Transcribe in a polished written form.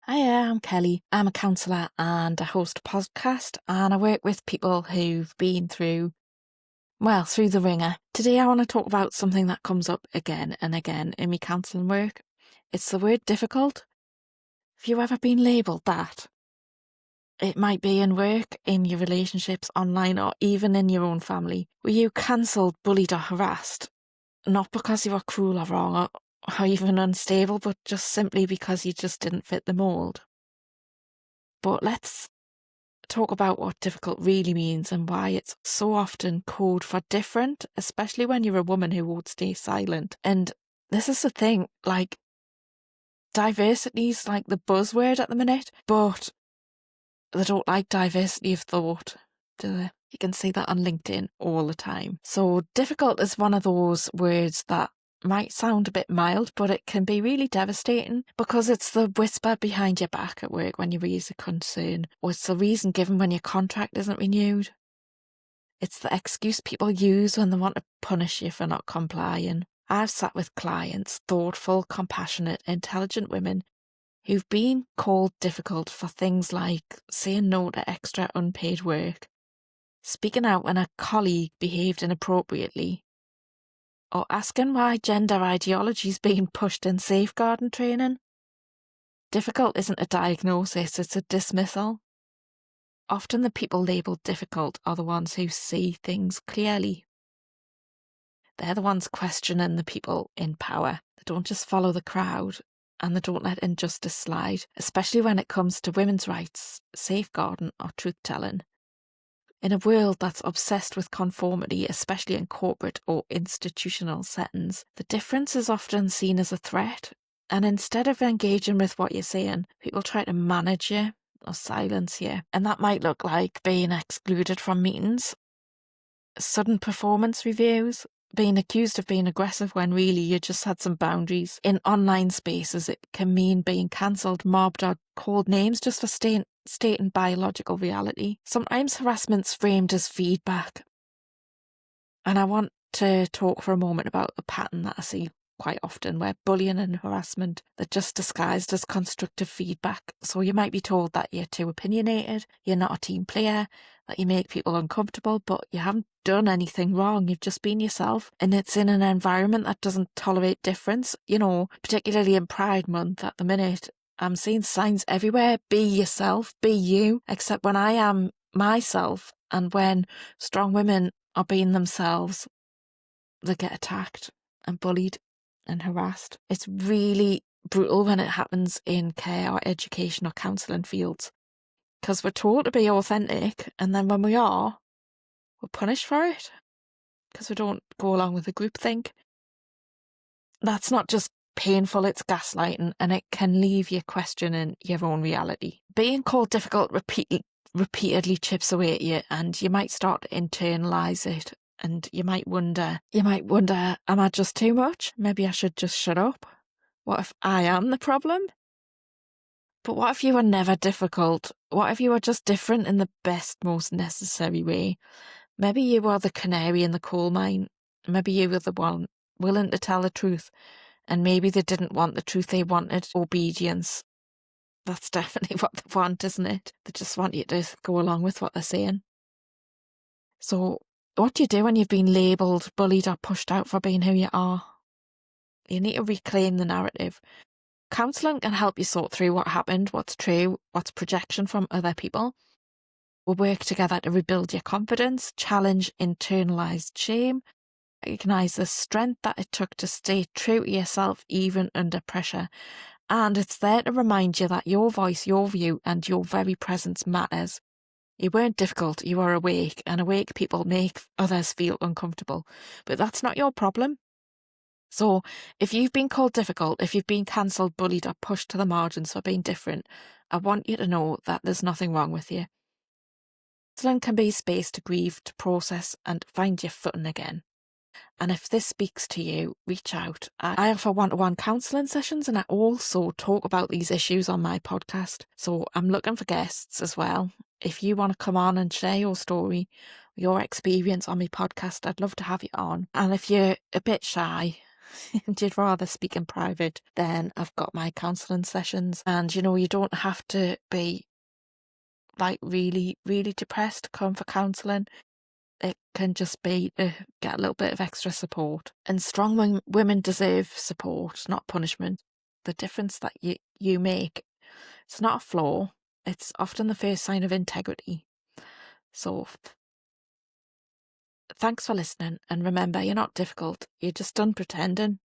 Hiya, I'm Kelly. I'm a counsellor and I host a podcast, and I work with people who've been through the ringer. Today I want to talk about something that comes up again and again in my counselling work. It's the word difficult. Have you ever been labelled that? It might be in work, in your relationships, online, or even in your own family. Were you cancelled, bullied or harassed? Not because you were cruel or wrong or even unstable, but just simply because you just didn't fit the mould. But let's talk about what difficult really means and why it's so often code for different, especially when you're a woman who won't stay silent. And this is the thing, like, diversity is like the buzzword at the minute, but they don't like diversity of thought, do they? You can see that on LinkedIn all the time. So difficult is one of those words that might sound a bit mild, but it can be really devastating because it's the whisper behind your back at work when you raise a concern, or it's the reason given when your contract isn't renewed. It's the excuse people use when they want to punish you for not complying. I've sat with clients, thoughtful, compassionate, intelligent women who've been called difficult for things like saying no to extra unpaid work, speaking out when a colleague behaved inappropriately, or asking why gender ideology is being pushed in safeguarding training. Difficult isn't a diagnosis, it's a dismissal. Often the people labelled difficult are the ones who see things clearly. They're the ones questioning the people in power. They don't just follow the crowd, and they don't let injustice slide, especially when it comes to women's rights, safeguarding or truth-telling. In a world that's obsessed with conformity, especially in corporate or institutional settings, the difference is often seen as a threat. And instead of engaging with what you're saying, people try to manage you or silence you. And that might look like being excluded from meetings, sudden performance reviews, being accused of being aggressive when really you just had some boundaries. In online spaces, it can mean being cancelled, mobbed or called names just for stating biological reality. Sometimes harassment's framed as feedback. And I want to talk for a moment about a pattern that I see quite often, where bullying and harassment are just disguised as constructive feedback. So you might be told that you're too opinionated, you're not a team player, that you make people uncomfortable, but you haven't done anything wrong, you've just been yourself. And it's in an environment that doesn't tolerate difference, particularly in Pride Month at the minute. I'm seeing signs everywhere, be yourself, be you, except when I am myself and when strong women are being themselves, they get attacked and bullied and harassed. It's really brutal when it happens in care or education or counselling fields, because we're told to be authentic, and then when we are, we're punished for it because we don't go along with the groupthink. That's not just painful, it's gaslighting, and it can leave you questioning your own reality. Being called difficult repeatedly chips away at you, and you might start to internalise it. And you might wonder, am I just too much? Maybe I should just shut up. What if I am the problem? But what if you were never difficult? What if you were just different in the best, most necessary way? Maybe you were the canary in the coal mine. Maybe you were the one willing to tell the truth. And maybe they didn't want the truth, they wanted obedience. That's definitely what they want, isn't it? They just want you to go along with what they're saying. So what do you do when you've been labelled, bullied or pushed out for being who you are? You need to reclaim the narrative. Counselling can help you sort through what happened, what's true, what's projection from other people. We'll work together to rebuild your confidence, challenge internalised shame, recognise the strength that it took to stay true to yourself even under pressure. And it's there to remind you that your voice, your view and your very presence matters. You weren't difficult, you were awake, and awake people make others feel uncomfortable. But that's not your problem. So if you've been called difficult, if you've been cancelled, bullied or pushed to the margins for being different, I want you to know that there's nothing wrong with you. Counselling can be space to grieve, to process and find your footing again. And if this speaks to you, reach out. I offer one-to-one counselling sessions, and I also talk about these issues on my podcast. So I'm looking for guests as well. If you want to come on and share your story, your experience on my podcast, I'd love to have you on. And if you're a bit shy, and you'd rather speak in private, then I've got my counselling sessions. And, you don't have to be like really, really depressed to come for counselling. It can just be to get a little bit of extra support. And strong women deserve support, not punishment. The difference that you make, it's not a flaw. It's often the first sign of integrity. So thanks for listening. And remember, you're not difficult. You're just done pretending.